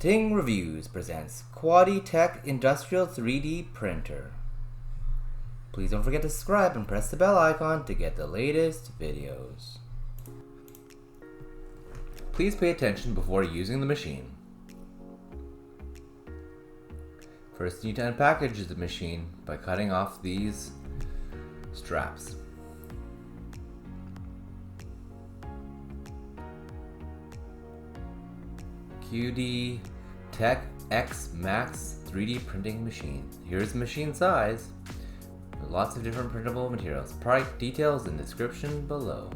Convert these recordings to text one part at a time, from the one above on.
Ting Reviews presents QIDI Tech Industrial 3D Printer. Please don't forget to subscribe and press the bell icon to get the latest videos. Please pay attention before using the machine. First, you need to unpackage the machine by cutting off these straps. QIDI Tech X Max 3D printing machine. Here's the machine size. Lots of different printable materials. Product details in the description below.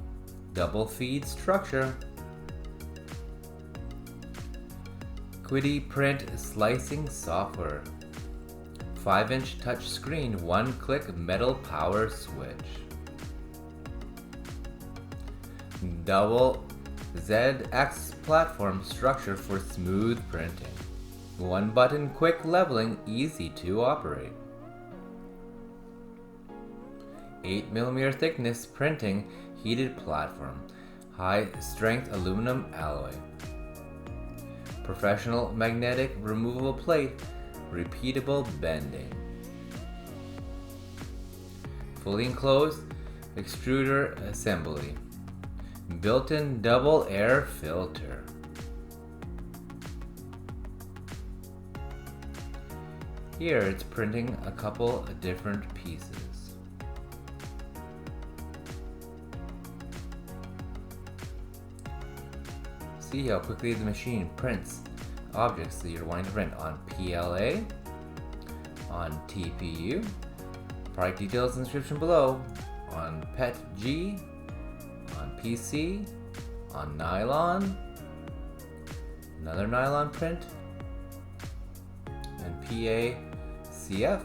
Double feed structure. QidiPrint slicing software. 5-inch touch screen, 1-click metal power switch. Double Z-axis platform structure for smooth printing. 1-button quick leveling, easy to operate. 8mm thickness printing heated platform. High strength aluminum alloy. Professional magnetic removable plate. Repeatable bending. Fully enclosed extruder assembly. Built-in double air filter. Here it's printing a couple of different pieces. See how quickly the machine prints objects that you're wanting to print on PLA, on TPU, product details in the description below, on PETG, on PC, on nylon, another nylon print, and PACF.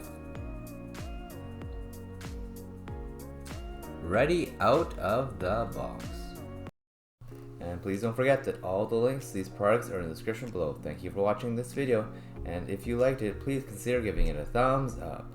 Ready out of the box. And please don't forget that all the links to these products are in the description below. Thank you for watching this video, and if you liked it, please consider giving it a thumbs up.